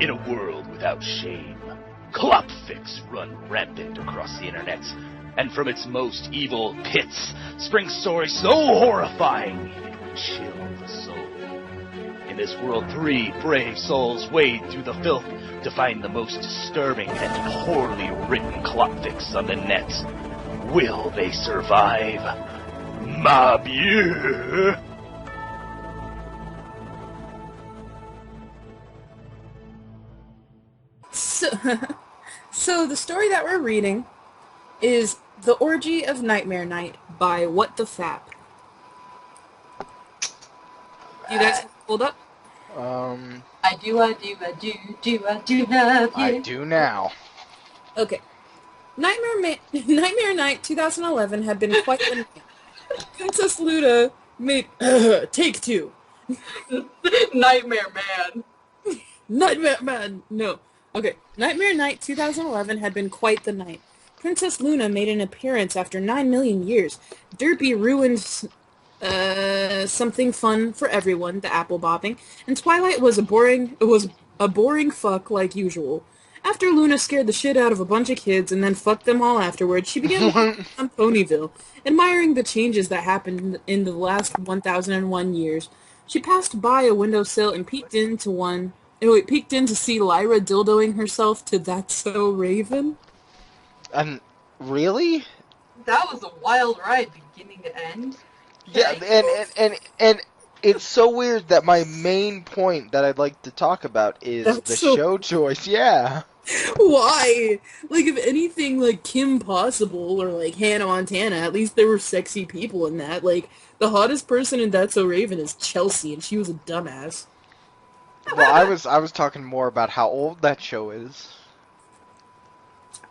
In a world without shame, clopfics run rampant across the internet, and from its most evil pits spring stories so horrifying it would chill the soul. In this world, 3 brave souls wade through the filth to find the most disturbing and poorly written clopfics on the net. Will they survive? Ma bien! So the story that we're reading is The Orgy of Nightmare Night by What the Fap. Do you guys hold up? I do love you. I do now. Okay. Nightmare Night 2011 had been quite the night. Princess Luna made take 2. Nightmare Man. Nightmare Man. No. Okay. Nightmare Night 2011 had been quite the night. Princess Luna made an appearance after 9 million years. Derpy ruined something fun for everyone, the apple bobbing, and Twilight was a boring fuck like usual. After Luna scared the shit out of a bunch of kids and then fucked them all afterwards, she began walking on Ponyville, admiring the changes that happened in the last 1001 years. She passed by a windowsill and peeked in to see Lyra dildoing herself to That's So Raven. Really? That was a wild ride, beginning to end. Yeah, and it's so weird that my main point that I'd like to talk about is show choice. Yeah. Why? Like, if anything, like Kim Possible or like Hannah Montana, at least there were sexy people in that. Like, the hottest person in That's So Raven is Chelsea, and she was a dumbass. Well, I was talking more about how old that show is.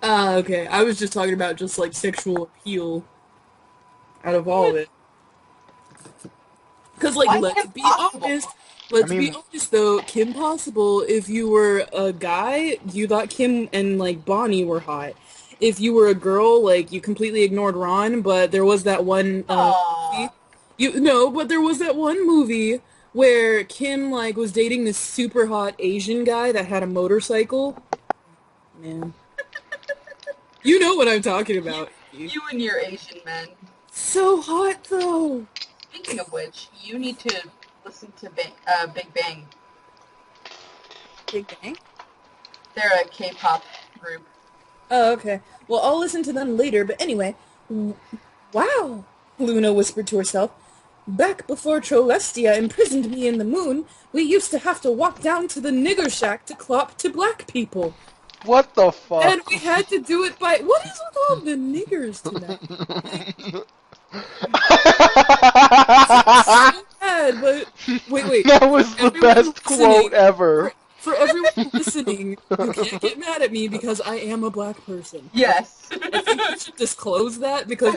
Okay. I was just talking about just like sexual appeal out of all of it. Because, like, let's be honest though, Kim Possible, if you were a guy, you thought Kim and, like, Bonnie were hot. If you were a girl, like, you completely ignored Ron, but there was that one, but there was that one movie where Kim, like, was dating this super hot Asian guy that had a motorcycle. Man. You know what I'm talking about. You and your Asian men. So hot, though. Speaking of which, you need to listen to Big Bang. Big Bang? They're a K-pop group. Oh, okay. Well, I'll listen to them later, but anyway. Wow, Luna whispered to herself. Back before Trolestia imprisoned me in the moon, we used to have to walk down to the nigger shack to clop to black people. What the fuck? And we had to do it by... What is with all the niggers tonight? So bad, but... Wait. That was the best quote ever. For everyone listening, you can't get mad at me because I am a black person. Yes. I think we should disclose that because...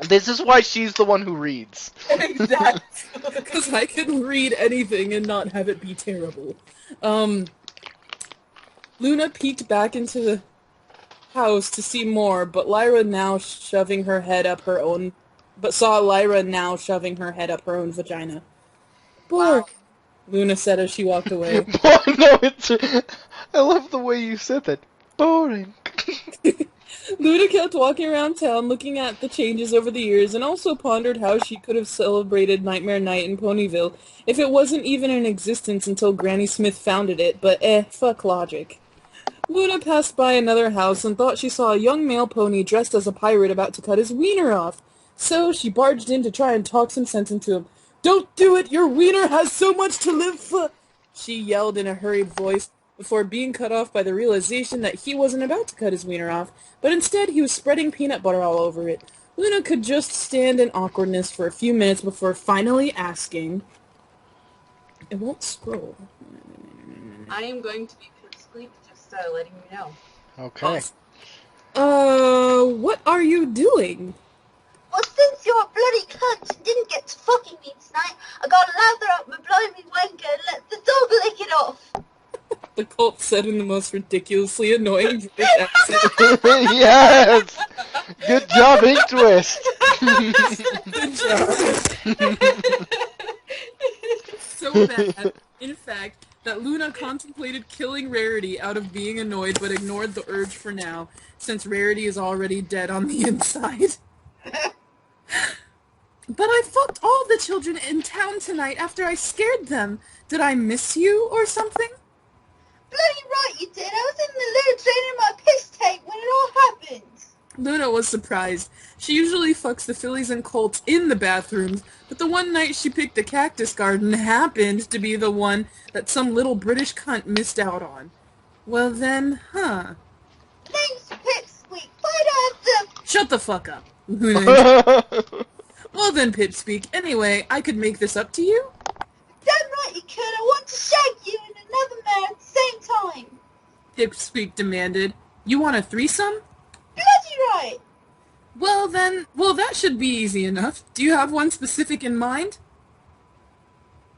This is why she's the one who reads. Exactly. Because I can read anything and not have it be terrible. Luna peeked back into the house to see more, but saw Lyra now shoving her head up her own vagina. Boring, Luna said as she walked away. I love the way you said that. Boring. Luna kept walking around town looking at the changes over the years and also pondered how she could have celebrated Nightmare Night in Ponyville if it wasn't even in existence until Granny Smith founded it, but fuck logic. Luna passed by another house and thought she saw a young male pony dressed as a pirate about to cut his wiener off. So she barged in to try and talk some sense into him. "Don't do it! Your wiener has so much to live for!" she yelled in a hurried voice, before being cut off by the realization that he wasn't about to cut his wiener off, but instead he was spreading peanut butter all over it. Luna could just stand in awkwardness for a few minutes before finally asking... It won't scroll. I am going to be asleep, just letting you know. Okay. What are you doing? Well, since you're a bloody cunt and didn't get to fucking me tonight, I gotta lather up my blimey wanker and let the dog lick it off. The cult said in the most ridiculously annoying British accent. Yes! Good job, Ink Twist! Good job. So bad. In fact, that Luna contemplated killing Rarity out of being annoyed but ignored the urge for now, since Rarity is already dead on the inside. But I fucked all the children in town tonight after I scared them. Did I miss you or something? Bloody right you did. I was in the loo training my piss tape when it all happened. Luna was surprised. She usually fucks the fillies and colts in the bathrooms, but the one night she picked the cactus garden happened to be the one that some little British cunt missed out on. Well then, huh. Thanks, Pipsqueak. Why do I have to... Shut the fuck up. Luna. Well then, Pipsqueak, anyway, I could make this up to you? Damn right you could. I want to shag you and another man at the same time. Pipsqueak demanded. You want a threesome? Bloody right. Well then, that should be easy enough. Do you have one specific in mind?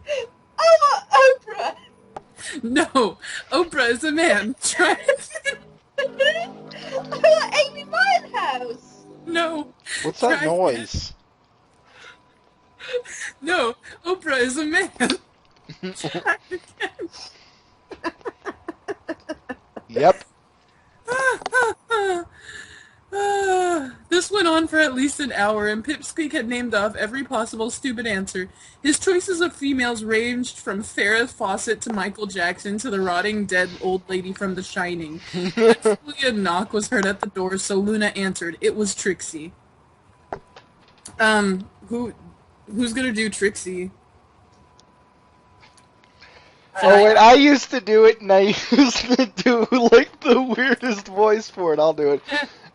I want Oprah. No, Oprah is a man. Try it. I want Amy Winehouse. No. What's that Try noise? it. No, Oprah is a man. Try again. Yep. This went on for at least an hour, and Pipsqueak had named off every possible stupid answer. His choices of females ranged from Farrah Fawcett to Michael Jackson to the rotting dead old lady from The Shining. Eventually a knock was heard at the door, so Luna answered. It was Trixie. Who's gonna do Trixie? Oh wait, I used to do it, and I used to do like the weirdest voice for it. I'll do it.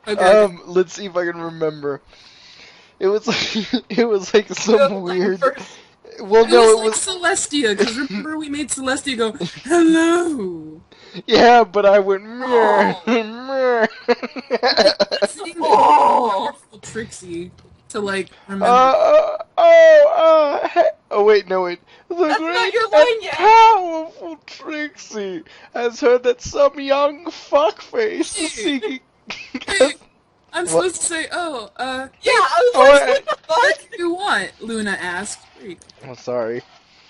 Okay. Let's see if I can remember. It was like some weird. Well, It no, was it like was. Celestia, because remember we made Celestia go, hello. Yeah, but I went meh, meh. Oh, Trixie to like remember. Oh wait, no wait. The That's great not your line and yet. powerful Trixie has heard that some young fuckface is seeking. Hey, I'm What? supposed to say, Yeah, I was Oh, like, wait. what the what fuck? do you want? Luna asked. There you go. I'm sorry.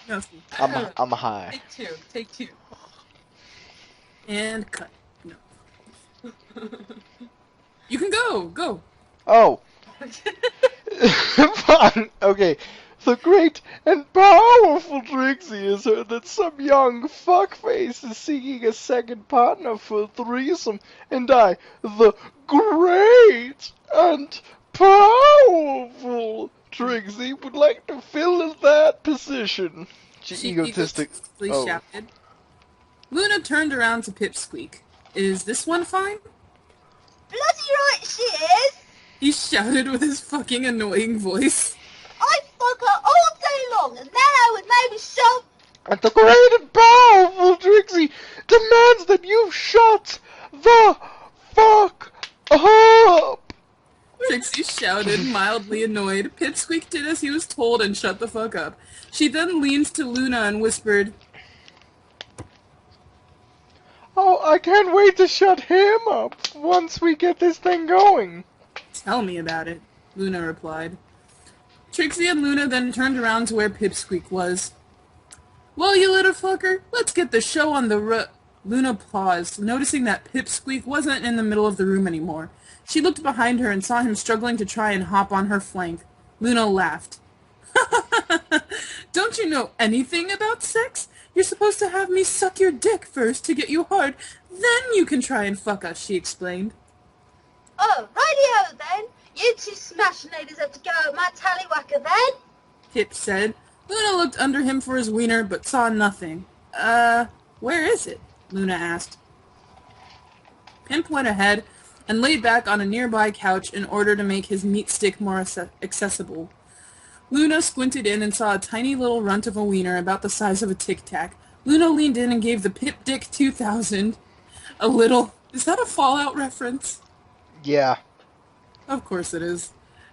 No. I'm high. Take two. And cut. No. You can go. Oh. Fine. Okay. The great and powerful Trixie has heard that some young fuckface is seeking a second partner for a threesome, and I, the great and powerful Trixie, would like to fill that position. She egotistic. egotistically Oh. shouted. Luna turned around to Pipsqueak. Is this one fine? Bloody right she is. He shouted with his fucking annoying voice. I fuck her all day long, and then I would maybe shove. And the great and powerful Trixie demands that you shut the fuck up! Trixie shouted, mildly annoyed. Pipsqueak did as he was told and shut the fuck up. She then leaned to Luna and whispered, Oh, I can't wait to shut him up once we get this thing going. Tell me about it, Luna replied. Trixie and Luna then turned around to where Pipsqueak was. Well, you little fucker, let's get the show on the Luna paused, noticing that Pipsqueak wasn't in the middle of the room anymore. She looked behind her and saw him struggling to try and hop on her flank. Luna laughed. Don't you know anything about sex? You're supposed to have me suck your dick first to get you hard, then you can try and fuck us, she explained. Oh, rightio then. You two smashinators have to go at my tallywhacker then. Pip said. Luna looked under him for his wiener, but saw nothing. Where is it? Luna asked. Pimp went ahead and laid back on a nearby couch in order to make his meat stick more accessible. Luna squinted in and saw a tiny little runt of a wiener about the size of a Tic Tac. Luna leaned in and gave the Pip Dick 2000 a little... Is that a Fallout reference? Yeah. Of course it is.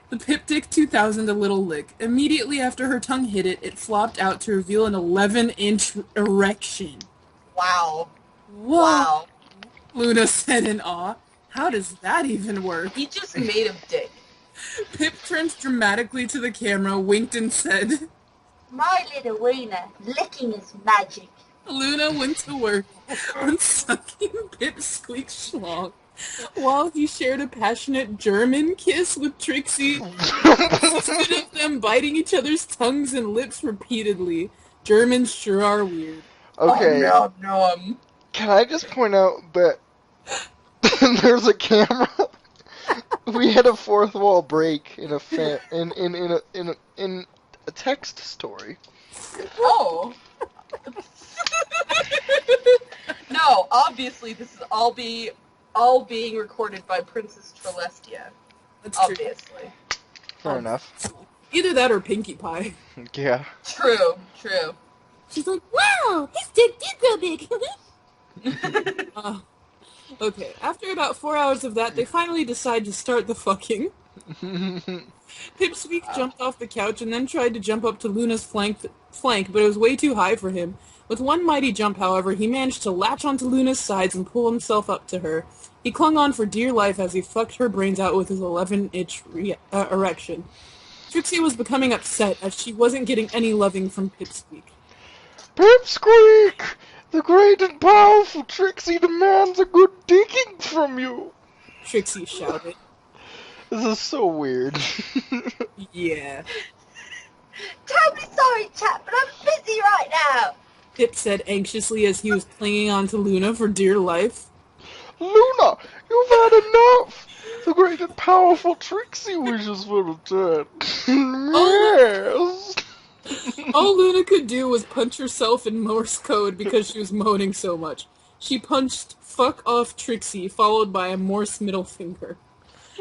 The Pip Dick 2000 a little lick. Immediately after her tongue hit it, it flopped out to reveal an 11-inch erection. Wow. Whoa! Wow. Luna said in awe. How does that even work? He just made a dick. Pip turned dramatically to the camera, winked and said, My little wiener, licking is magic. Luna went to work on sucking Pipsqueak's schlong while he shared a passionate German kiss with Trixie. Consisted of them biting each other's tongues and lips repeatedly. Germans sure are weird. Okay, Oh, nom. can I just point out that there's a camera? We had a fourth wall break in a in a text story. Oh. No, obviously this is all being recorded by Princess Trelestia. That's true. Obviously. Fair enough. Either that or Pinkie Pie. Yeah. True. She's like, wow, his dick did grow big. Okay, after about 4 hours of that, they finally decide to start the fucking. Pipsqueak jumped off the couch and then tried to jump up to Luna's flank, but it was way too high for him. With one mighty jump, however, he managed to latch onto Luna's sides and pull himself up to her. He clung on for dear life as he fucked her brains out with his 11-inch erection. Trixie was becoming upset as she wasn't getting any loving from Pipsqueak. Pipsqueak! The great and powerful Trixie demands a good dicking from you! Trixie shouted. This is so weird. Yeah. Terribly sorry, chap, but I'm busy right now. Pip said anxiously as he was clinging on to Luna for dear life. Luna, you've had enough! The great and powerful Trixie wishes for return. Yes! All Luna could do was punch herself in Morse code because she was moaning so much. She punched "fuck off Trixie," followed by a Morse middle finger.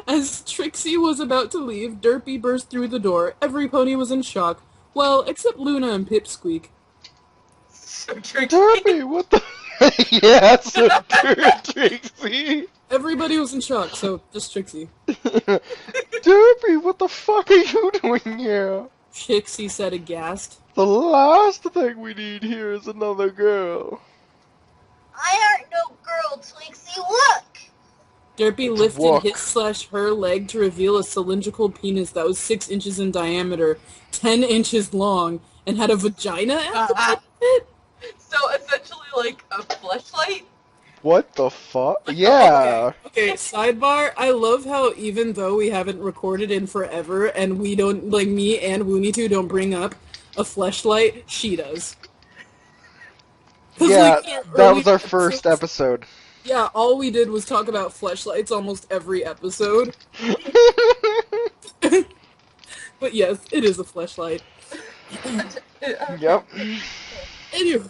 As Trixie was about to leave, Derpy burst through the door. Every pony was in shock. Well, except Luna and Pipsqueak. So Trixie. Derpy, what the... Yeah, so Trixie. Everybody was in shock, so just Trixie. Derpy, what the fuck are you doing here? Trixie said aghast. The last thing we need here is another girl. I aren't no girl, Twixie, look! Derpy lifted Walk. his/her leg to reveal a cylindrical penis that was 6 inches in diameter, 10 inches long, and had a vagina at the top of it? So essentially like a fleshlight? What the fuck? Yeah. Okay, sidebar, I love how even though we haven't recorded in forever, and we don't, like me and Woony 2 don't bring up a fleshlight, she does. 'Cause, Yeah, like, in that early was our first episode. Yeah, all we did was talk about fleshlights almost every episode. But yes, it is a fleshlight. Yep. Anyway,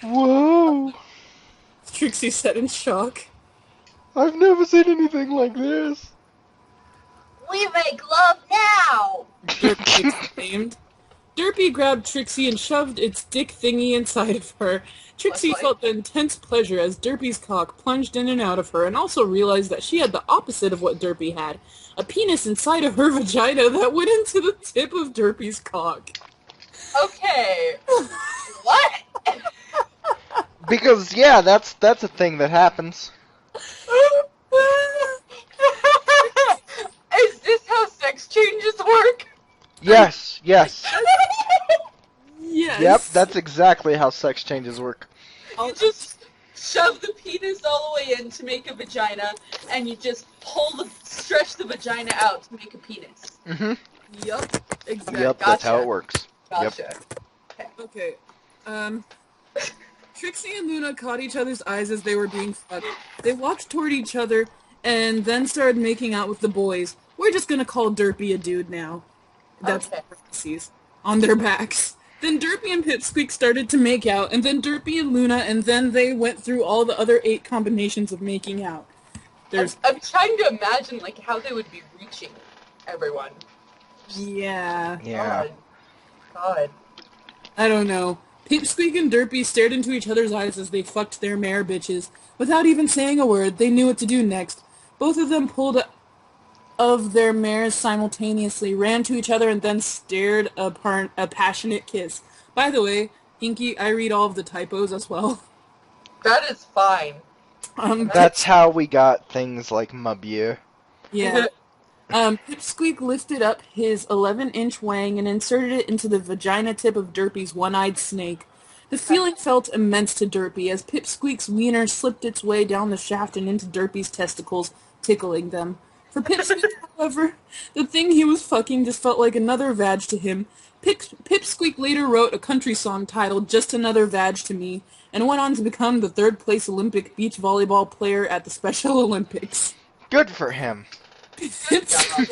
Whoa. Trixie said in shock. I've never seen anything like this. We make love now! Derpy exclaimed. Derpy grabbed Trixie and shoved its dick thingy inside of her. Trixie felt intense pleasure as Derpy's cock plunged in and out of her, and also realized that she had the opposite of what Derpy had. A penis inside of her vagina that went into the tip of Derpy's cock. Okay. What? Because, yeah, that's a thing that happens. Is this how sex changes work? Yes, yes. Yes. Yep, that's exactly how sex changes work. You just shove the penis all the way in to make a vagina, and you just stretch the vagina out to make a penis. Mm-hmm. Yup. Exactly. Yep, that's how it works. Gotcha. Yep. Okay. Trixie and Luna caught each other's eyes as they were being fucked. They walked toward each other and then started making out with the boys. We're just gonna call Derpy a dude now. That's Okay. parentheses. On their backs. Then Derpy and Pipsqueak started to make out, and then Derpy and Luna, and then they went through all the other 8 combinations of making out. There's... I'm trying to imagine like how they would be reaching everyone. Yeah. Yeah. God. I don't know. Pipsqueak and Derpy stared into each other's eyes as they fucked their mare bitches. Without even saying a word, they knew what to do next. Both of them pulled of their mares simultaneously, ran to each other, and then stared a passionate kiss. By the way, Inky, I read all of the typos as well. That is fine. That's how we got things like Mabieu. Yeah. Pipsqueak lifted up his 11-inch wang and inserted it into the vagina tip of Derpy's one-eyed snake. The feeling felt immense to Derpy as Pipsqueak's wiener slipped its way down the shaft and into Derpy's testicles, tickling them. For Pipsqueak, however, the thing he was fucking just felt like another vag to him. Pipsqueak later wrote a country song titled Just Another Vag to Me, and went on to become the third-place Olympic beach volleyball player at the Special Olympics. Good for him. Pipsqueak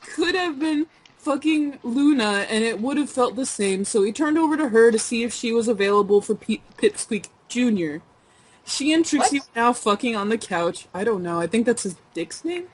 could have been fucking Luna, and it would have felt the same, so he turned over to her to see if she was available for Pipsqueak Jr. She and Trixie were now fucking on the couch. I don't know, I think that's his dick's name?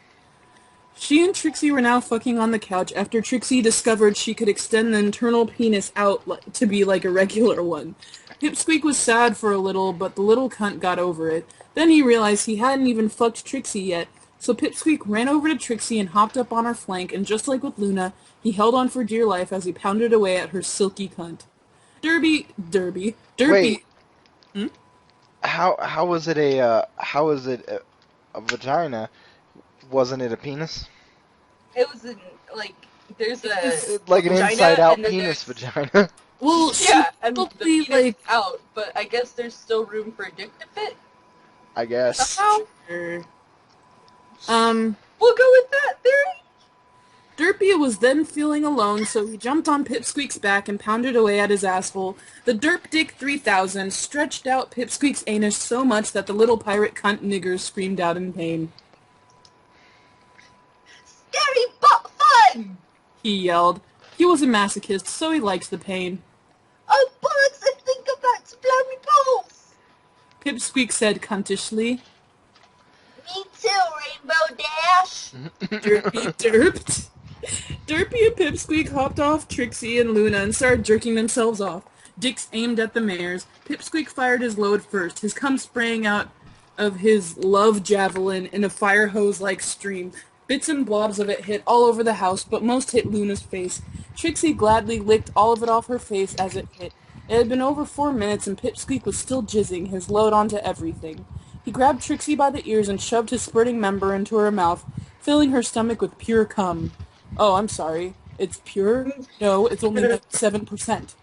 She and Trixie were now fucking on the couch after Trixie discovered she could extend the internal penis out to be like a regular one. Pipsqueak was sad for a little, but the little cunt got over it. Then he realized he hadn't even fucked Trixie yet, so Pipsqueak ran over to Trixie and hopped up on her flank, and just like with Luna, he held on for dear life as he pounded away at her silky cunt. Derpy. Wait. Hmm? How was it a vagina? Wasn't it a penis? It was there's a Like an vagina, inside-out and then penis vagina. Well, Yeah, and the probably, penis is out, but I guess there's still room for a dick to fit. I guess. Somehow. Sure. We'll go with that theory. Derpy was then feeling alone, so he jumped on Pipsqueak's back and pounded away at his asshole. The Derp Dick 3000 stretched out Pipsqueak's anus so much that the little pirate cunt niggers screamed out in pain. Scary but fun! He yelled. He was a masochist, so he liked the pain. Oh, bollocks, I think I'm about to blow me balls! Pipsqueak said cuntishly. Me too, Rainbow Dash! Derpy derped. Derpy and Pipsqueak hopped off Trixie and Luna and started jerking themselves off. Dicks aimed at the mares. Pipsqueak fired his load first, his cum spraying out of his love javelin in a fire hose-like stream. Bits and blobs of it hit all over the house, but most hit Luna's face. Trixie gladly licked all of it off her face as it hit. It had been over 4 minutes, and Pipsqueak was still jizzing, his load onto everything. He grabbed Trixie by the ears and shoved his spurting member into her mouth, filling her stomach with pure cum. Oh, I'm sorry. It's pure? No, it's only like 7%.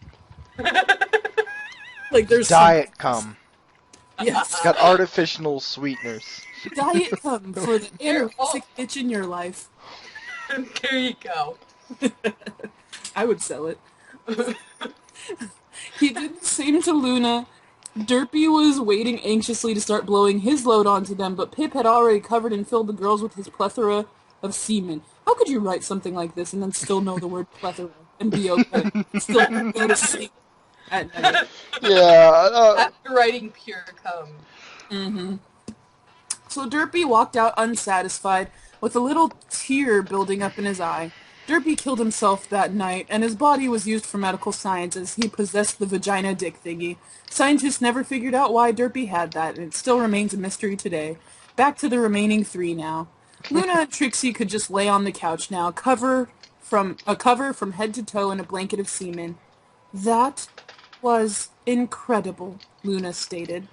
Like there's Diet cum. Yes. It's got artificial sweeteners. Diet cum for the anorexic itch in your life. There you go. I would sell it. He did the same to Luna. Derpy was waiting anxiously to start blowing his load onto them, but Pip had already covered and filled the girls with his plethora of semen. How could you write something like this and then still know the word plethora and be okay? Still go to sleep at night. Yeah. After writing pure cum. Mm-hmm. So Derpy walked out unsatisfied, with a little tear building up in his eye. Derpy killed himself that night, and his body was used for medical science as he possessed the vagina dick thingy. Scientists never figured out why Derpy had that, and it still remains a mystery today. Back to the remaining 3 now. Luna and Trixie could just lay on the couch now, cover from head to toe in a blanket of semen. That was incredible, Luna stated.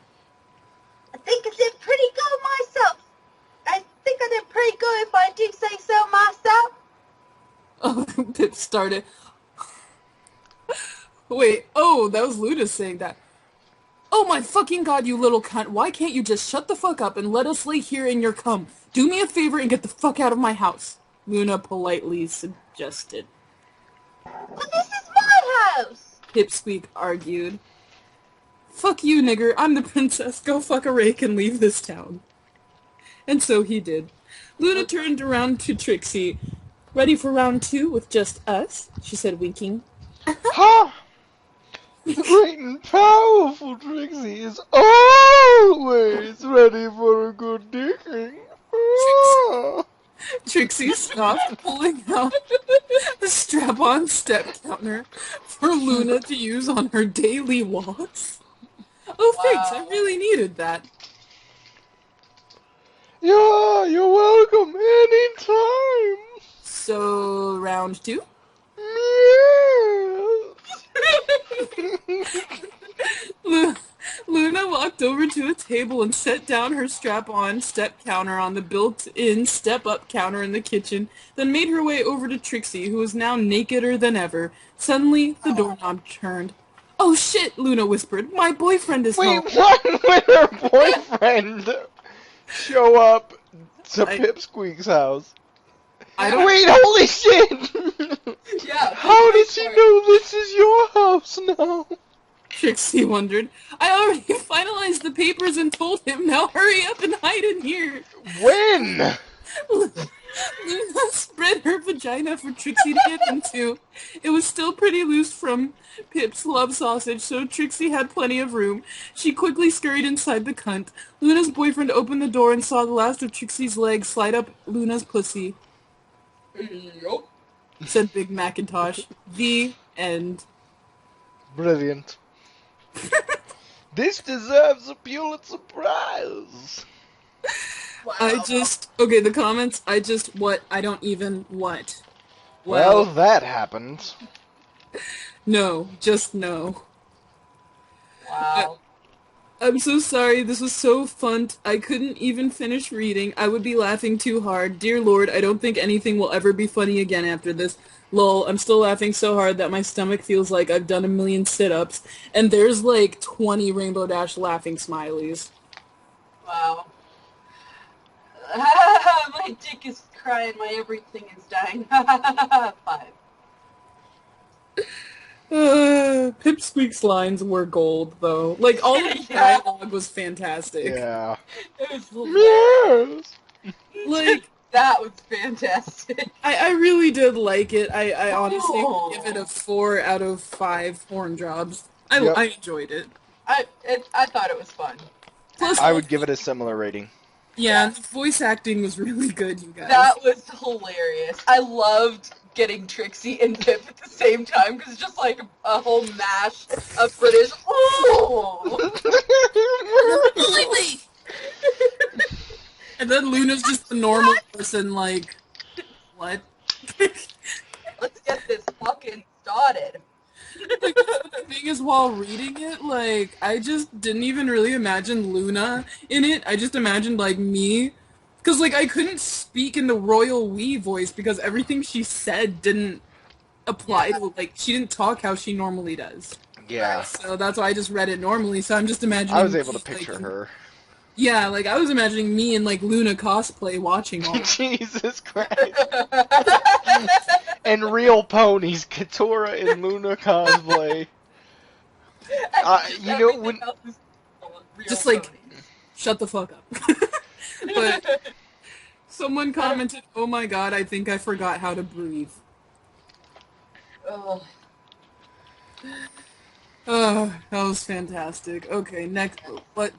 I think I did pretty good myself. I think I did pretty good if I do say so myself. Oh, Pip started. Wait, oh, that was Luna saying that. Oh my fucking god, you little cunt, why can't you just shut the fuck up and let us lay here in your cum? Do me a favor and get the fuck out of my house, Luna politely suggested. But this is my house! Pipsqueak argued. Fuck you, nigger, I'm the princess, go fuck a rake and leave this town. And so he did. Luna turned around to Trixie. Ready for round 2 with just us? She said, winking. Ha! The great and powerful Trixie is always ready for a good dicking. Ah. Trixie stopped, pulling out the strap-on step counter for Luna to use on her daily walks. Oh, thanks, I really needed that. Yeah, you're welcome anytime. So, round 2? Luna walked over to a table and set down her strap-on step counter on the built-in step-up counter in the kitchen, then made her way over to Trixie, who was now nakeder than ever. Suddenly, the doorknob turned. Oh shit, Luna whispered. My boyfriend is Wait, home. what? When her boyfriend show up to I- Pipsqueak's house? I don't... Wait, holy shit! Yeah. How does he know this is your house now? Trixie wondered. I already finalized the papers and told him. Now hurry up and hide in here. When? Luna spread her vagina for Trixie to get into. It was still pretty loose from Pip's love sausage, so Trixie had plenty of room. She quickly scurried inside the cunt. Luna's boyfriend opened the door and saw the last of Trixie's legs slide up Luna's pussy, Yup. said Big Macintosh. The end. Brilliant. This deserves a Pulitzer Prize. Wow. Okay, the comments, I don't even, what? Well, that happened. No, just no. Wow. I'm so sorry, this was so fun. I couldn't even finish reading. I would be laughing too hard. Dear Lord, I don't think anything will ever be funny again after this. Lol, I'm still laughing so hard that my stomach feels like I've done 1,000,000 sit-ups. And there's like 20 Rainbow Dash laughing smileys. Wow. My dick is crying, my everything is dying. 5. Pipsqueak's lines were gold, though. Like, all the Yeah. dialogue was fantastic. Yeah. It was hilarious. Yes. Like, That was fantastic. I really did like it. I honestly Oh. would give it a 4 out of 5 horn jobs. Yep. I enjoyed it. I thought it was fun. Plus, I would give it a similar rating. yeah, the voice acting was really good, you guys. That was hilarious. I loved getting Trixie and Pip at the same time because it's just like a whole mash of British. Oh! And then Luna's just a normal person, like, what? Let's get this fucking started. Like, the thing is, while reading it, like, I just didn't even really imagine Luna in it. I just imagined, like, me. Because, like, I couldn't speak in the Royal We voice because everything she said didn't apply to, like, she didn't talk how she normally does. Yeah. So that's why I just read it normally, so I'm just imagining... I was able to me, picture like, her. Yeah, like, I was imagining me in, like, Luna cosplay watching all this. Jesus Christ. And real ponies, Katora and Luna cosplay. You know, when... Just, like, shut the fuck up. But someone commented, oh my god, I think I forgot how to breathe. Oh, Oh, that was fantastic. Okay, next. What?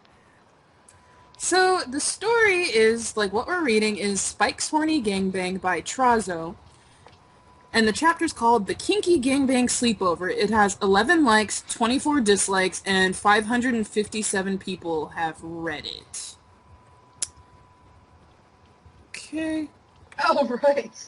So, the story is, like, what we're reading is Spike's Horny Gangbang by Trazo. And the chapter's called The Kinky Gangbang Sleepover. It has 11 likes, 24 dislikes, and 557 people have read it. Okay. oh right.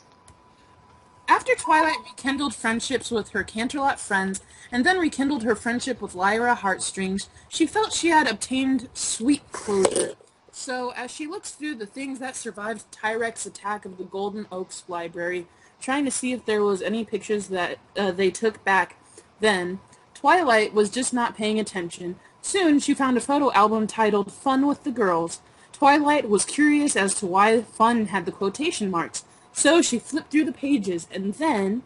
After Twilight rekindled friendships with her Canterlot friends, and then rekindled her friendship with Lyra Heartstrings, she felt she had obtained sweet closure. So, as she looks through the things that survived Tyrek's attack of the Golden Oaks library, trying to see if there was any pictures that they took back then, Twilight was just not paying attention. Soon, she found a photo album titled Fun with the Girls. Twilight was curious as to why Fun had the quotation marks, so she flipped through the pages, and then...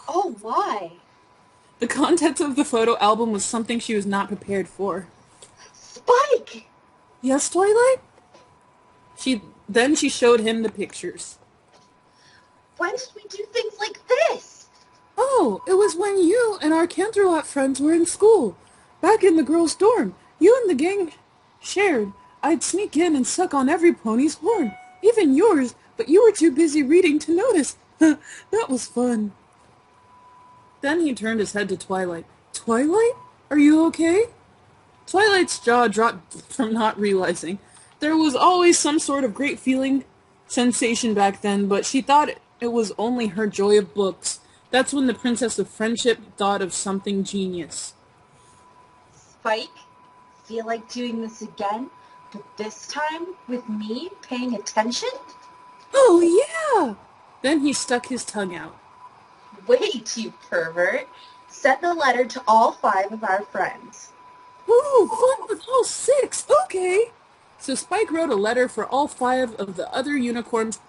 Oh, why? the contents of the photo album was something she was not prepared for. Spike! Yes, Twilight? Then she showed him the pictures. Why did we do things like this? Oh, it was when you and our Canterlot friends were in school. Back in the girls' dorm. You and the gang shared. I'd sneak in and suck on every pony's horn. Even yours, but you were too busy reading to notice. That was fun. Then he turned his head to Twilight. Twilight? Are you okay? Twilight's jaw dropped from not realizing. There was always some sort of great feeling sensation back then, but she thought it was only her joy of books. That's when the Princess of Friendship thought of something genius. Spike, feel like doing this again? But this time with me paying attention? Oh, yeah! Then he stuck his tongue out. Wait, you pervert. Send a letter to all 5 of our friends. Ooh, fun with all 6. Okay. So Spike wrote a letter for all 5 of the other unicorns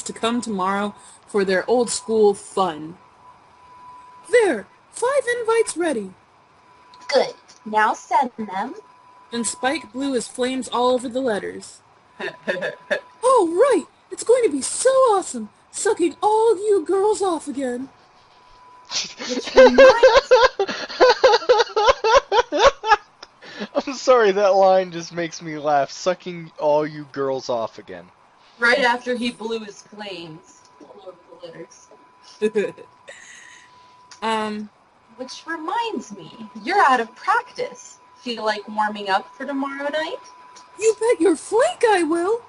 to come tomorrow for their old school fun. There, 5 invites ready. Good. Now send them. Then Spike blew his flames all over the letters. Oh, right! It's going to be so awesome, sucking all you girls off again. Which reminds I'm sorry, that line just makes me laugh. Sucking all you girls off again. Right after he blew his flames all over the letters. Which reminds me, you're out of practice. Feel like warming up for tomorrow night? You bet your flank I will!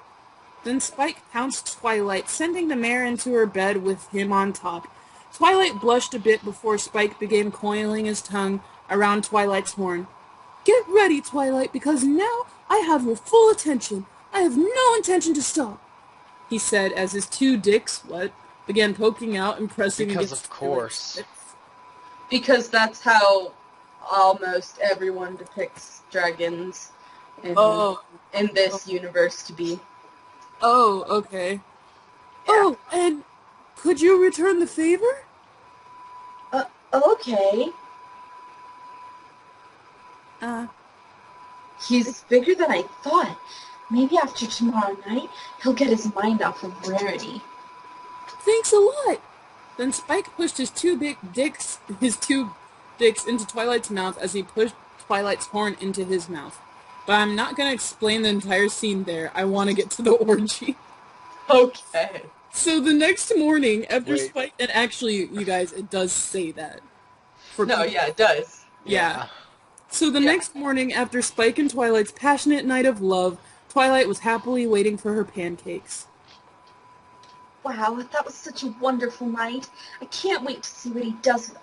Then Spike pounced Twilight, sending the mare into her bed with him on top. Twilight blushed a bit before Spike began coiling his tongue around Twilight's horn. Get ready, Twilight, because now I have your full attention. I have no intention to stop, he said as his 2 dicks, began poking out and pressing Because against of course. Twilight's lips. Because that's how almost everyone depicts dragons in this universe to be. Oh, okay. Oh, and could you return the favor? Okay. He's bigger than I thought. Maybe after tomorrow night, he'll get his mind off of Rarity. Thanks a lot. Then Spike pushed his two dicks into Twilight's mouth as he pushed Twilight's horn into his mouth. But I'm not going to explain the entire scene there. I want to get to the orgy. Okay. So the next morning, after Wait. Spike... And actually, you guys, it does say that. Yeah, it does. Yeah. So the next morning, after Spike and Twilight's passionate night of love, Twilight was happily waiting for her pancakes. Wow, that was such a wonderful night. I can't wait to see what he does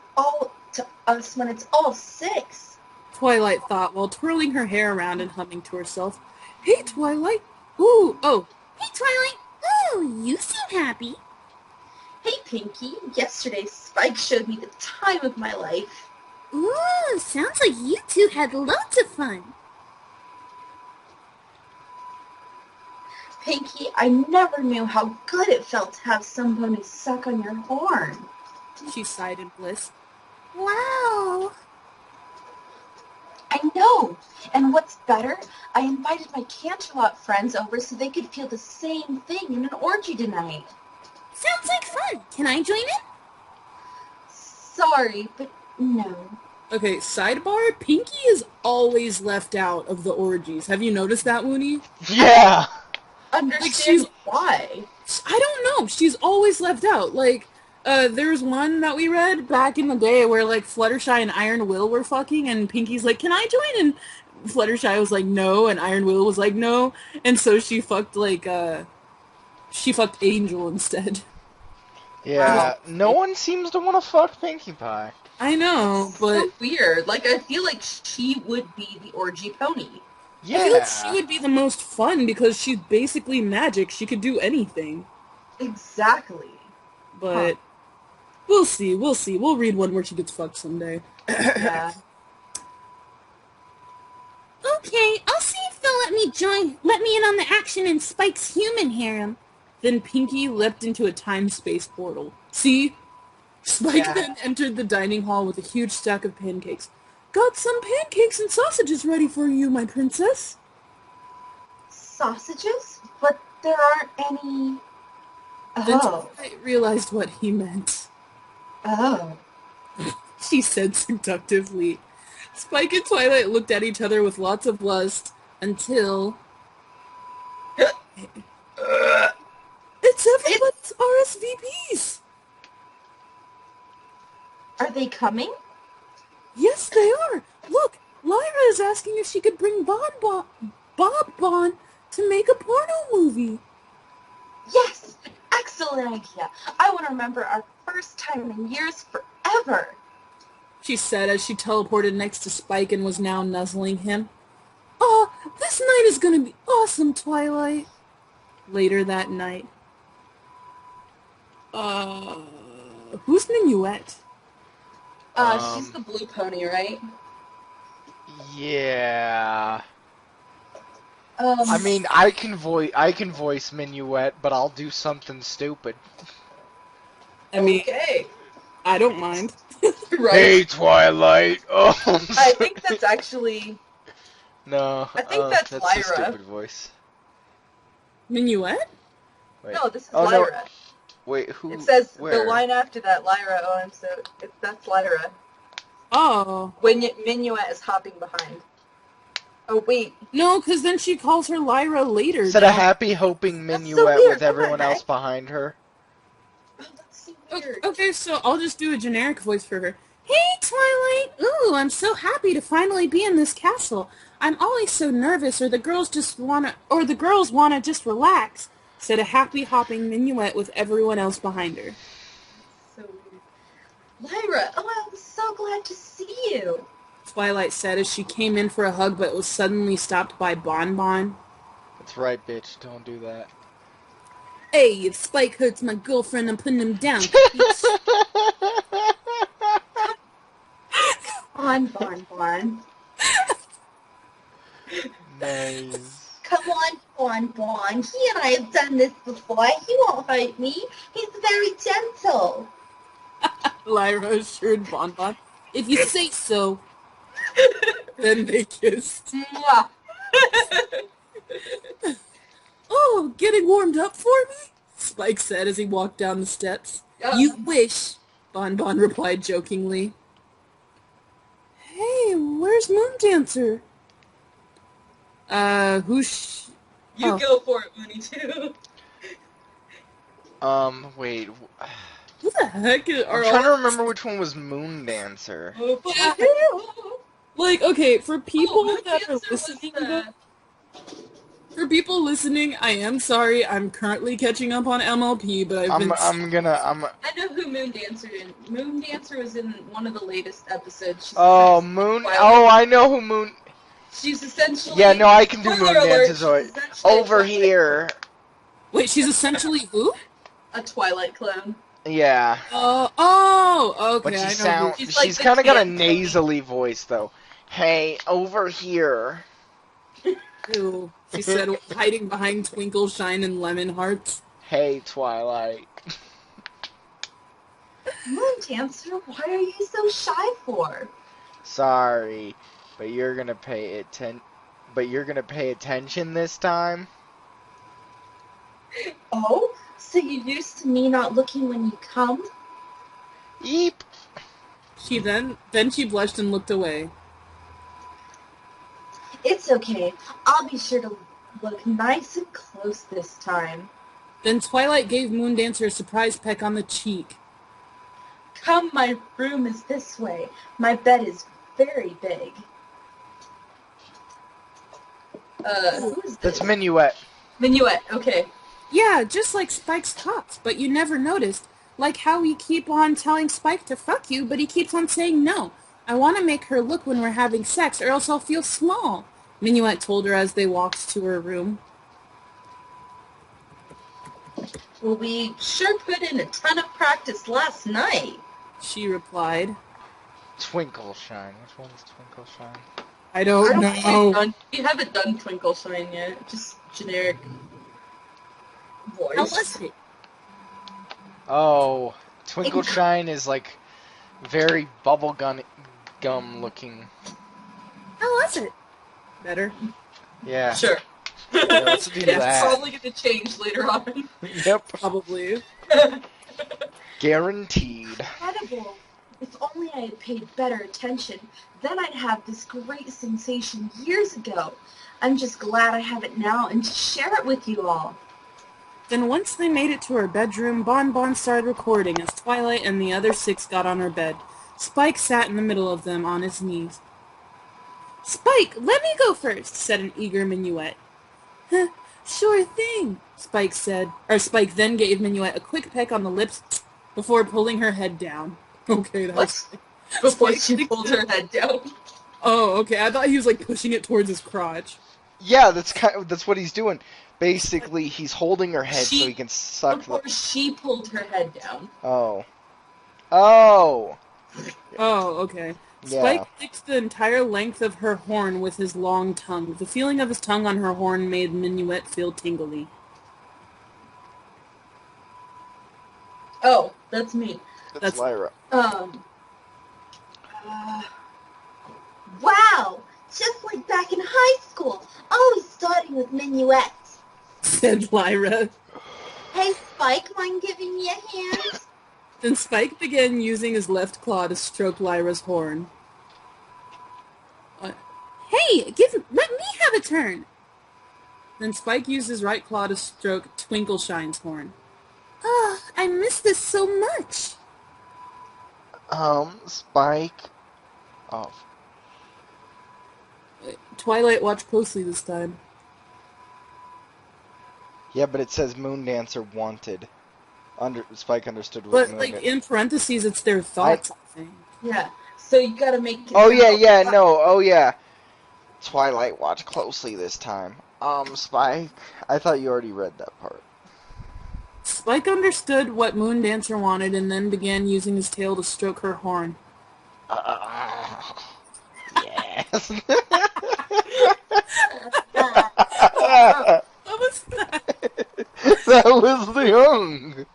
to us when it's all 6. Twilight thought while twirling her hair around and humming to herself. Hey, Twilight. Ooh, oh. Hey, Twilight. Ooh, you seem happy. Hey, Pinky. Yesterday, Spike showed me the time of my life. Ooh, sounds like you two had loads of fun. Pinky, I never knew how good it felt to have somebody suck on your horn. She sighed in bliss. Wow. I know. And what's better, I invited my Canterlot friends over so they could feel the same thing in an orgy tonight. Sounds like fun. Can I join in? Sorry, but no. Okay, sidebar, Pinky is always left out of the orgies. Have you noticed that, Mooney? Yeah! Understand why? I don't know. She's always left out. There was one that we read back in the day where, Fluttershy and Iron Will were fucking, and Pinky's like, can I join? And Fluttershy was like, no, and Iron Will was like, no. And so she fucked, she fucked Angel instead. Yeah, no one seems to want to fuck Pinkie Pie. I know, but... So weird. I feel like she would be the orgy pony. Yeah. I feel like she would be the most fun because she's basically magic. She could do anything. Exactly. But we'll see. We'll read one where she gets fucked someday. Yeah. Okay, I'll see if they'll let me in on the action in Spike's human harem. Then Pinky leapt into a time-space portal. See? Spike then entered the dining hall with a huge stack of pancakes. Got some pancakes and sausages ready for you, my princess. Sausages? But there aren't any... Then Oh. Twilight realized what he meant. Oh. She said seductively. Spike and Twilight looked at each other with lots of lust until... It's everybody's RSVPs! Are they coming? Yes, they are! Look, Lyra is asking if she could bring Bob Bon to make a porno movie. Yes! Excellent idea. I want to remember our first time in years forever. She said as she teleported next to Spike and was now nuzzling him. Oh, this night is gonna be awesome, Twilight. Later that night. Who's Minuet? She's the blue pony, right? Yeah. I mean, I can voice Minuet, but I'll do something stupid. I mean, okay. I don't mind. Right. Hey, Twilight. Oh. I think that's actually. No. I think that's a Lyra. stupid voice. Minuet? Wait. No, this is Oh, Lyra. no. Wait, who? It says where? the line after that, Lyra. Oh, that's Lyra. Oh. When Minuet is hopping behind. Oh wait. No, because then she calls her Lyra later. Instead of happy hoping That's so Minuet weird. with everyone Come on, else behind her. Oh, that's so weird. Okay, so I'll just do a generic voice for her. Hey, Twilight! Ooh, I'm so happy to finally be in this castle. I'm always so nervous, or the girls wanna just relax, said a happy hopping Minuet with everyone else behind her. So weird. Lyra, oh, I'm so glad to see you. Twilight said as she came in for a hug but was suddenly stopped by Bon Bon. That's right, bitch. Don't do that. Hey, if Spike hurts my girlfriend, I'm putting him down. Bon. Nice. Come on, Bon. He and I have done this before. He won't hurt me. He's very gentle. Lyra assured Bon Bon. If you say so. Then they kissed. Mwah. Oh, getting warmed up for me? Spike said as he walked down the steps. You wish, Bon Bon replied jokingly. Hey, where's Moon Dancer? Who's... You go for it, Mooney, too. Wait. Who the heck are I'm trying to remember which one was Moon Dancer. Like, okay, for people Moon that are Dancer was listening, the- for people listening, I am sorry. I'm currently catching up on MLP, but I'm gonna. I know who Moon Dancer is. Moon Dancer was in one of the latest episodes. She's Oh, essentially Moon. Twilight. Oh, I know who Moon. She's essentially. Yeah, no, I can do Moon Spoiler alert, Dancer's voice. she's essentially Over Twilight- here. Wait, she's essentially who? A Twilight clone. Yeah. Okay. But I know she's She's like the kind of got a Tan Tony. nasally voice though. Hey, over here. who. She said, hiding behind Twinkle, Shine, and Lemon Hearts. Hey, Twilight. Moon Dancer, why are you so shy for? Sorry, but you're gonna pay attention this time. Oh, so you're used to me not looking when you come? Eep. She then she blushed and looked away. It's okay. I'll be sure to look nice and close this time. Then Twilight gave Moon Dancer a surprise peck on the cheek. Come, my room is this way. My bed is very big. Who is That's this? Minuet. Minuet, okay. Yeah, just like Spike's talks, but you never noticed. Like how we keep on telling Spike to fuck you, but he keeps on saying no. I want to make her look when we're having sex, or else I'll feel small, Minuet told her as they walked to her room. Well, we sure put in a ton of practice last night. She replied. Twinkle Shine. Which one is Twinkle Shine? I don't know. We haven't done Twinkle Shine yet. Just generic voice. How was it? Oh, Twinkle Shine is like very bubblegum looking. How was it? Better. Yeah. Sure. Yeah, let's do It's that. probably going to change later on. Yep. Probably. Guaranteed. Incredible. If only I had paid better attention, then I'd have this great sensation years ago. I'm just glad I have it now and to share it with you all. Then once they made it to her bedroom, Bon Bon started recording as Twilight and the other 6 got on her bed. Spike sat in the middle of them on his knees. Spike, let me go first, said an eager Minuet. Huh, sure thing, Spike said. Spike then gave Minuet a quick peck on the lips before pulling her head down. Okay, that's... Before Spike- she pulled her head down. Oh, okay, I thought he was like pushing it towards his crotch. Yeah, that's what he's doing. Basically, he's holding her head so he can suck Before she pulled her head down. Oh. Oh. Oh, okay. Yeah. Spike licked the entire length of her horn with his long tongue. The feeling of his tongue on her horn made Minuet feel tingly. Oh, that's me. That's Lyra. Wow! Just like back in high school, always starting with minuets. Said Lyra. Hey, Spike, mind giving me a hand? Then Spike began using his left claw to stroke Lyra's horn. Hey, let me have a turn. Then Spike used his right claw to stroke Twinkleshine's horn. Oh, I miss this so much. Spike. Oh. Twilight watched closely this time. Yeah, but it says Moon Dancer wanted. Spike understood what But, Moon like, Dancer. in parentheses, it's their thoughts, I think. Yeah. So you gotta make. Oh yeah, no, oh yeah. Twilight watched closely this time. Spike, I thought you already read that part. Spike understood what Moon Dancer wanted and then began using his tail to stroke her horn. Yes. What was that? That was the young.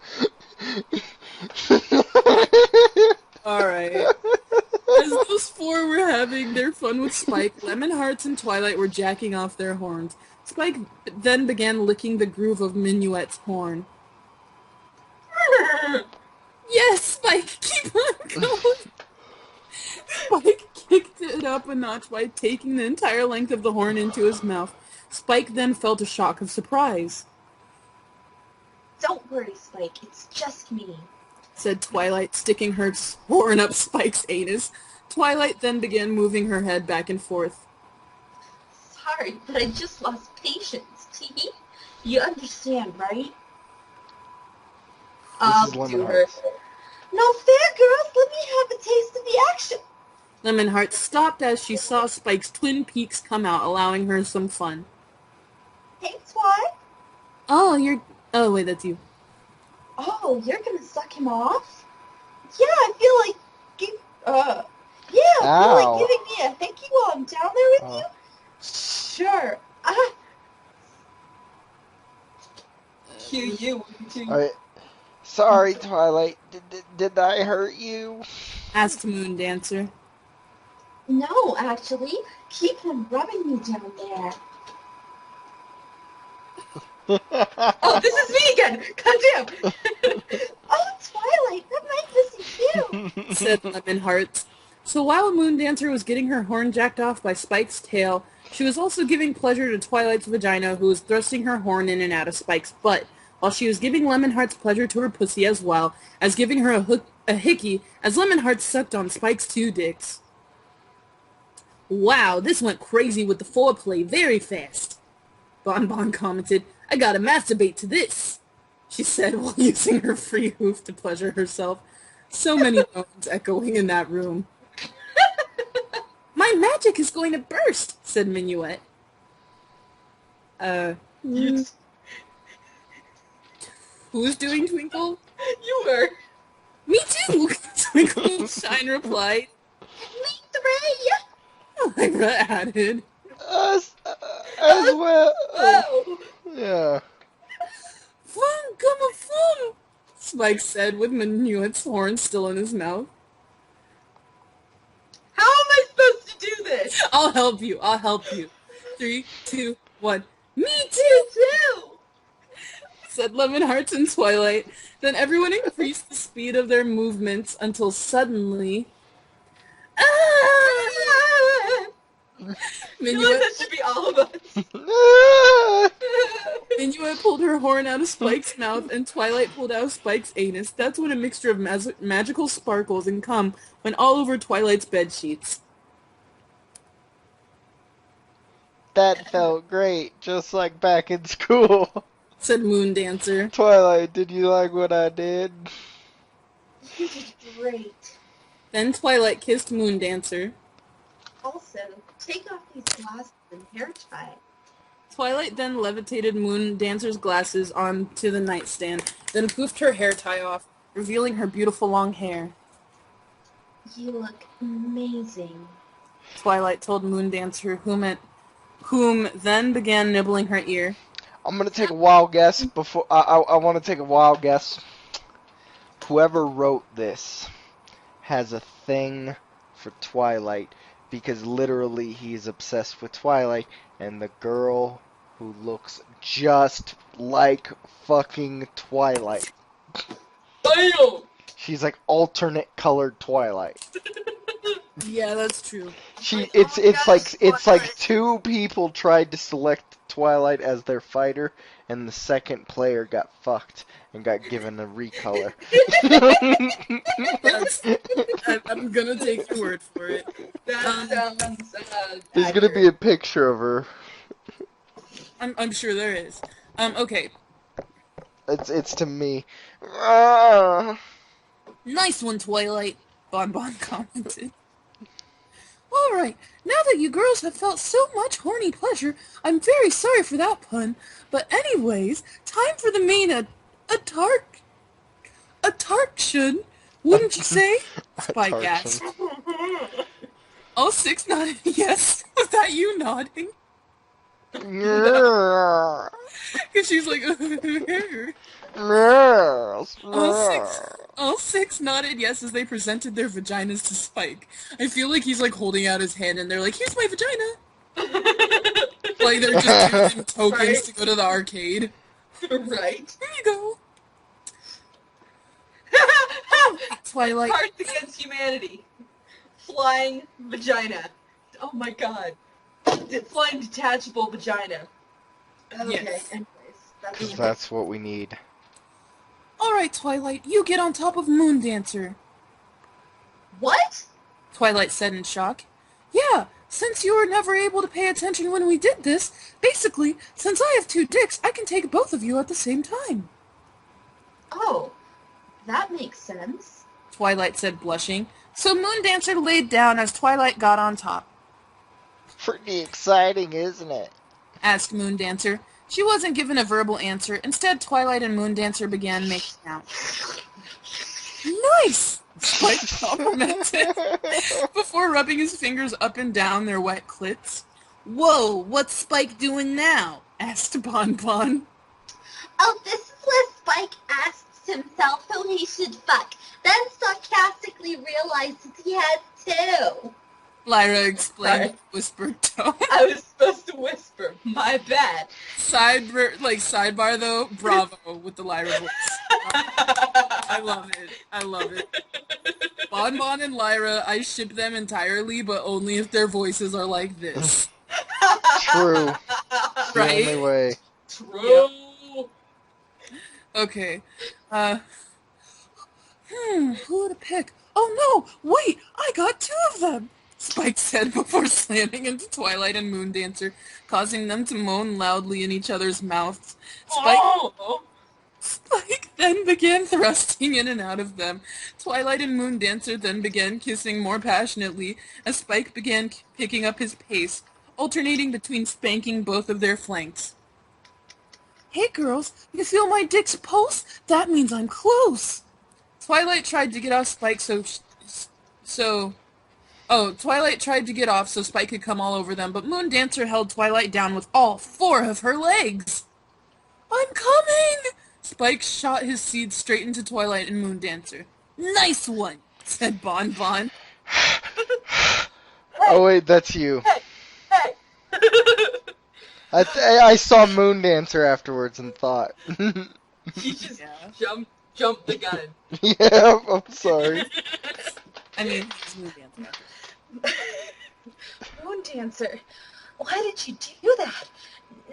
Alright. As those four were having their fun with Spike, Lemon Hearts and Twilight were jacking off their horns. Spike then began licking the groove of Minuet's horn. Yes, Spike, keep on going. Spike kicked it up a notch by taking the entire length of the horn into his mouth. Spike then felt a shock of surprise. Don't worry, Spike, it's just me. Said Twilight, sticking her horn up Spike's anus. Twilight then began moving her head back and forth. Sorry, but I just lost patience, Tee. You understand, right? This is Lemon Hearts. No fair, girls. Let me have a taste of the action. Lemon Heart stopped as she saw Spike's twin peaks come out, allowing her some fun. Hey, Twi. Oh, wait, that's you. Oh, you're gonna suck him off? Yeah, I feel like I feel like giving me a hickey while I'm down there with you. Sure. Cue you. Alright. Sorry, Twilight. Did I hurt you? Asked Moon Dancer. No, actually. Keep him rubbing me down there. Oh, this is me again! Goddamn! Oh, Twilight, that might miss you too. Said Lemon Heart. So while Moon Dancer was getting her horn jacked off by Spike's tail, she was also giving pleasure to Twilight's vagina, who was thrusting her horn in and out of Spike's butt, while she was giving Lemon Heart's pleasure to her pussy as well as giving her a hickey as Lemon Heart sucked on Spike's two dicks. Wow, this went crazy with the foreplay very fast. Bon Bon commented, I gotta masturbate to this, she said while using her free hoof to pleasure herself. So many moans echoing in that room. My magic is going to burst, said Minuet. Who's doing Twinkle? You were. Me too, Twinkleshine replied. Me three. Lyra added. Us as well. Oh. Yeah. Fun, come on, fun, Spike said with Minuet's horn still in his mouth. How am I supposed to do this? I'll help you. 3, 2, 1. Me You too, too! said Lemon Hearts and Twilight. Then everyone increased the speed of their movements until suddenly... I feel like that should be all of us. Minuet pulled her horn out of Spike's mouth, and Twilight pulled out of Spike's anus. That's when a mixture of magical sparkles and cum went all over Twilight's bedsheets. That felt great, just like back in school. Said Moon Dancer. Twilight, did you like what I did? You did great. Then Twilight kissed Moon Dancer. Also, take off these glasses and hair tie. Twilight then levitated Moon Dancer's glasses onto the nightstand, then poofed her hair tie off, revealing her beautiful long hair. You look amazing. Twilight told Moondancer, whom then began nibbling her ear. I'm gonna take a wild guess before I want to take a wild guess. Whoever wrote this has a thing for Twilight because literally he's obsessed with Twilight and the girl who looks just like fucking Twilight. Damn! She's like alternate colored Twilight. Yeah, that's true. It's like two people tried to select Twilight as their fighter, and the second player got fucked and got given a recolor. I'm gonna take your word for it. That sounds There's gonna be a picture of her. I'm sure there is. Okay. It's to me. Ah. Nice one, Twilight. Bonbon commented. Alright, now that you girls have felt so much horny pleasure, I'm very sorry for that pun. But anyways, time for the main attraction, wouldn't you say? Spike asked. All six nodded yes. Was that you nodding? Yeah. Because she's like... Yes. All six nodded yes as they presented their vaginas to Spike. I feel like he's like holding out his hand and they're like, here's my vagina. Like they're just giving him tokens Right. to go to the arcade. Right. Here you go. Twilight. Cards Against Humanity. Flying vagina. Oh my god. Flying detachable vagina. Okay, Yes. anyways. Because that's what we need. Alright, Twilight, you get on top of Moondancer, What? Twilight said in shock. Yeah, since you were never able to pay attention when we did this, basically, since I have two dicks, I can take both of you at the same time. Oh, that makes sense. Twilight said, blushing. So Moondancer laid down as Twilight got on top. Pretty exciting, isn't it? Asked Moondancer. She wasn't given a verbal answer. Instead, Twilight and Moondancer began making out. Nice! Spike complimented before rubbing his fingers up and down their wet clits. Whoa, what's Spike doing now? Asked Bonbon. Oh, this is where Spike asks himself who he should fuck, then sarcastically realizes he has two. Lyra explained Sorry. in a whispered tone. I was supposed to whisper. My bad. Sidebar though, bravo with the Lyra voice. I love it. I love it. Bonbon and Lyra, I ship them entirely, but only if their voices are like this. True. The Right? only way. True. Okay. Who to pick? Oh no, wait, I got two of them! Spike said before slamming into Twilight and Moondancer, causing them to moan loudly in each other's mouths. Spike then began thrusting in and out of them. Twilight and Moondancer then began kissing more passionately as Spike began picking up his pace, alternating between spanking both of their flanks. Hey girls, you feel my dick's pulse? That means I'm close! Twilight tried to get off Spike Twilight tried to get off so Spike could come all over them, but Moondancer held Twilight down with all four of her legs. I'm coming! Spike shot his seed straight into Twilight and Moondancer. Nice one, said Bonbon. Oh wait, that's you. Hey. I saw Moondancer afterwards and thought. He just Yeah. jumped the gun. Yeah, I'm sorry. I mean, it's Moondancer. Moondancer, why did you do that?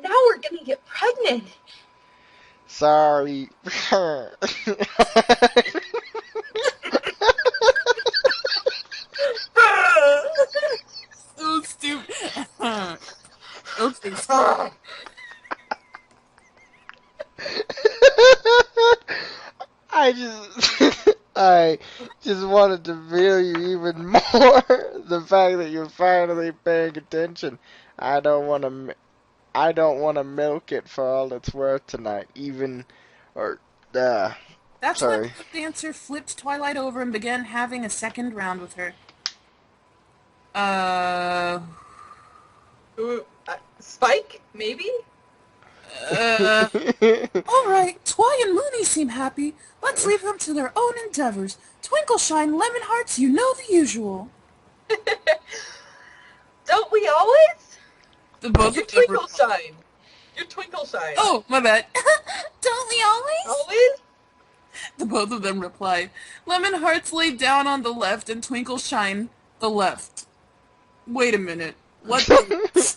Now we're gonna get pregnant. Sorry. So stupid. Okay, so I just wanted to feel you even more. The fact that you're finally paying attention. I don't want to milk it for all it's worth tonight. That's when Sorry. the dancer flipped Twilight over and began having a second round with her. Ooh, Spike, maybe? Alright, Twy and Mooney seem happy. Let's leave them to their own endeavors. Twinkle-shine, lemon hearts, you know the usual. Don't we always? The both Your of them twinkle shine. Your twinkle shine. Oh, my bad. Don't we always? Always? The both of them replied. Lemon hearts laid down on the left and Twinkle-shine the left. Wait a minute. What the...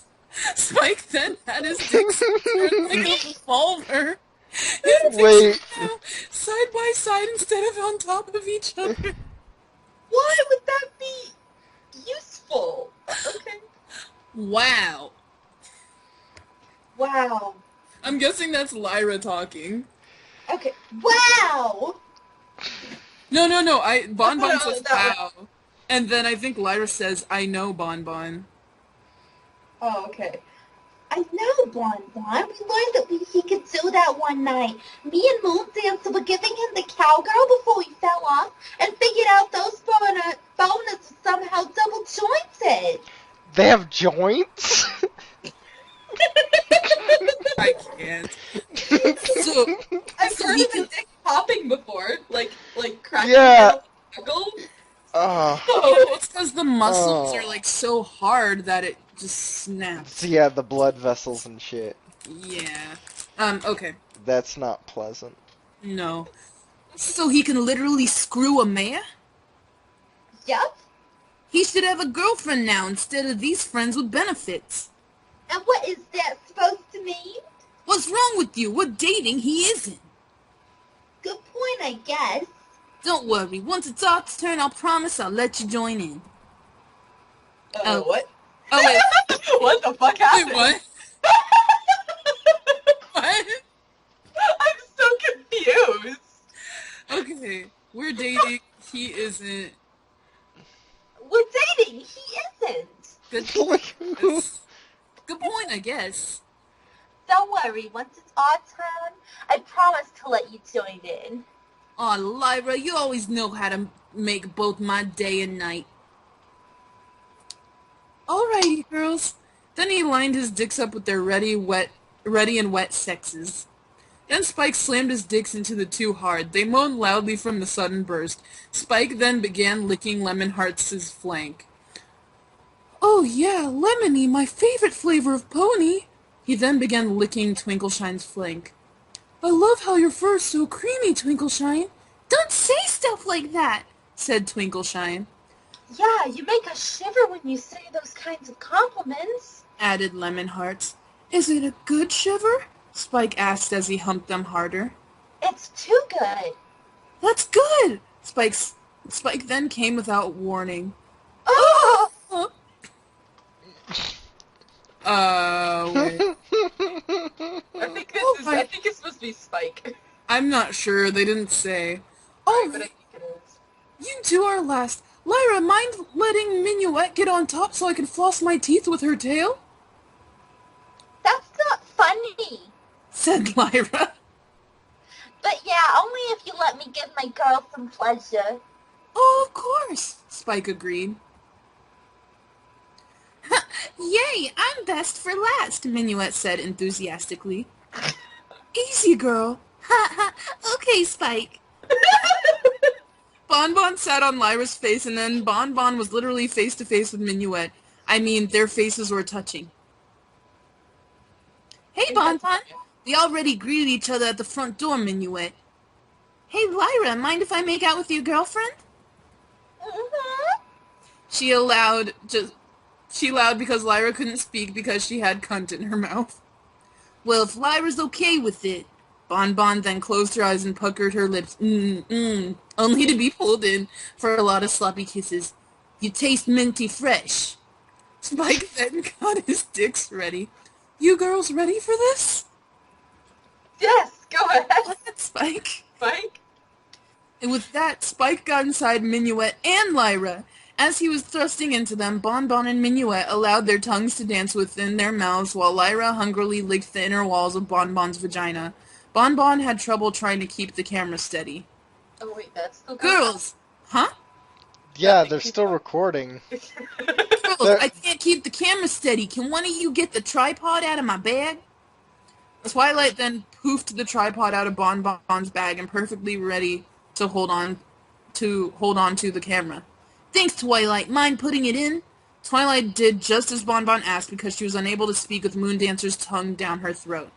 Spike then had his dick turned like a revolver. His Wait. dicks were now side by side instead of on top of each other. Why would that be useful? Okay. Wow. Wow. I'm guessing that's Lyra talking. Okay. Wow! No. Bon Bon No, says that wow. And then I think Lyra says, I know Bon Bon. Oh, okay. I know, Bon Bon. We learned that he could do that one night. Me and Moon Dancer were giving him the cowgirl before he fell off and figured out those bonus were somehow double jointed. They have joints? I can't. So, I've heard he of a dick popping before, like cracking Yeah. down the knuckle. Oh. it's because the muscles are like so hard that it just snaps. So yeah, the blood vessels and shit. Yeah. Okay. That's not pleasant. No. So he can literally screw a mayor? Yep. He should have a girlfriend now instead of these friends with benefits. And what is that supposed to mean? What's wrong with you? We're dating. He isn't. Good point, I guess. Don't worry. Once it's our turn, I'll promise I'll let you join in. What? Oh, wait. What the fuck happened? Wait, what? What? I'm so confused. Okay. We're dating. He isn't. We're dating. He isn't. Good Good point, I guess. Don't worry. Once it's our turn, I promise to let you join in. Aw, Lyra, you always know how to make both my day and night. Alrighty, girls. Then he lined his dicks up with their ready and wet sexes. Then Spike slammed his dicks into the two hard. They moaned loudly from the sudden burst. Spike then began licking Lemon Hearts' flank. Oh yeah, lemony, my favorite flavor of pony. He then began licking Twinkleshine's flank. I love how your fur's so creamy, Twinkleshine. Don't say stuff like that, said Twinkleshine, Yeah, you make us shiver when you say those kinds of compliments. added Lemon Hearts. Is it a good shiver? Spike asked as he humped them harder. It's too good. That's good! Spike then came without warning. Oh! Wait. I think it's supposed to be Spike. I'm not sure. They didn't say. Oh, but I think it is. You two are last. Lyra, mind letting Minuet get on top so I can floss my teeth with her tail? That's not funny. Said Lyra. But yeah, only if you let me give my girl some pleasure. Oh, of course, Spike agreed. Yay, I'm best for last, Minuet said enthusiastically. Easy, girl. Ha ha. Okay, Spike. Bon Bon sat on Lyra's face, and then Bon Bon was literally face to face with Minuet. I mean, their faces were touching. Hey, Bon Bon. We already greeted each other at the front door, Minuet. Hey, Lyra, mind if I make out with your girlfriend? She allowed because Lyra couldn't speak because she had cunt in her mouth. Well, if Lyra's okay with it. Bon Bon then closed her eyes and puckered her lips. Only to be pulled in for a lot of sloppy kisses. You taste minty fresh. Spike then got his dicks ready. You girls ready for this? Yes, go ahead. Spike. Spike? And with that, Spike got inside Minuet and Lyra. As he was thrusting into them, Bon Bon and Minuet allowed their tongues to dance within their mouths while Lyra hungrily licked the inner walls of Bon Bon's vagina. Bon Bon had trouble trying to keep the camera steady. Oh wait, that's still Girls! Huh? Yeah, they're still recording. Girls, They're- I can't keep the camera steady. Can one of you get the tripod out of my bag? Twilight then poofed the tripod out of Bon Bon's bag and perfectly ready to hold on to the camera. Thanks, Twilight. Mind putting it in? Twilight did just as Bon Bon asked because she was unable to speak with Moondancer's tongue down her throat.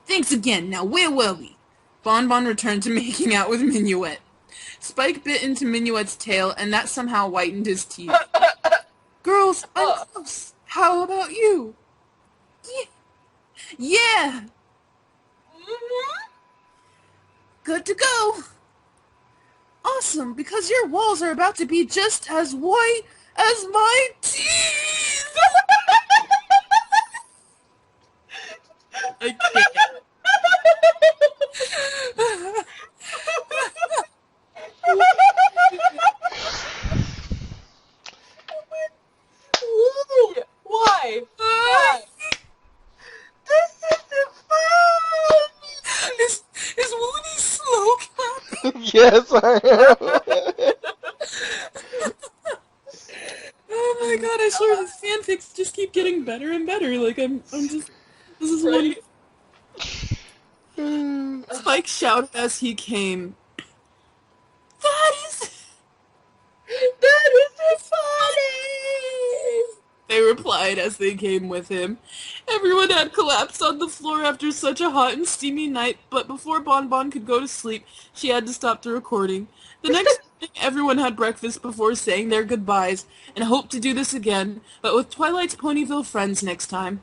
Thanks again. Now where were we? Bon Bon returned to making out with Minuet. Spike bit into Minuet's tail, and that somehow whitened his teeth. Girls, I'm close. How about you? Yeah! Good to go. Awesome, because your walls are about to be just as white as my teeth! I can't. Why? Why? This isn't fun! Is Woody slow clapping? Yes, I am. Oh my god, I swear these fanfics just keep getting better and better. Like, I'm just... This is one... Spike shouted as he came. That isn't funny! They replied as they came with him. Everyone had collapsed on the floor after such a hot and steamy night, but before Bon Bon could go to sleep, she had to stop the recording. The next morning, everyone had breakfast before saying their goodbyes, and hoped to do this again, but with Twilight's Ponyville friends next time.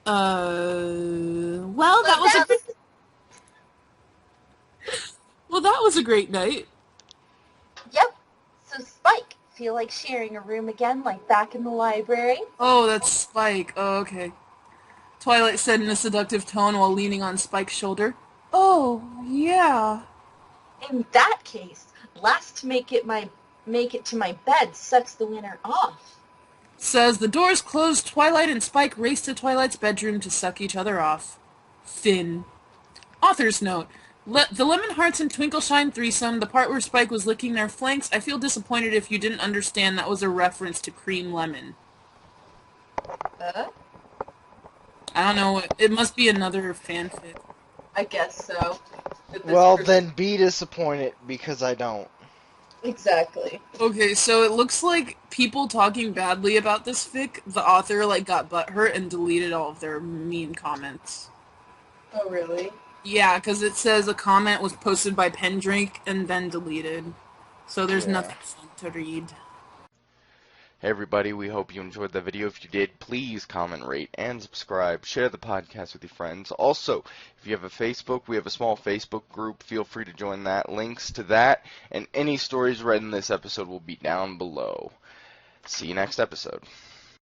Well, that was a great night. Yep. So Spike, feel like sharing a room again like back in the library? Oh, that's Spike. Oh, okay. Twilight said in a seductive tone while leaning on Spike's shoulder. Oh, yeah. In that case, last to make it to my bed sucks the winner off. Says the doors closed, Twilight and Spike raced to Twilight's bedroom to suck each other off. Finn. Author's note. The Lemon Hearts and Twinkleshine threesome, the part where Spike was licking their flanks, I feel disappointed if you didn't understand that was a reference to Cream Lemon. I don't know. It must be another fanfic. I guess so. Well, then be disappointed, because I don't. Exactly. Okay, so it looks like people talking badly about this fic, the author, got butthurt and deleted all of their mean comments. Oh, really? Yeah, because it says a comment was posted by Pendrink and then deleted. So there's nothing fun to read. Hey everybody, we hope you enjoyed the video. If you did, please comment, rate, and subscribe. Share the podcast with your friends. Also, if you have a Facebook, we have a small Facebook group. Feel free to join that. Links to that and any stories read in this episode will be down below. See you next episode.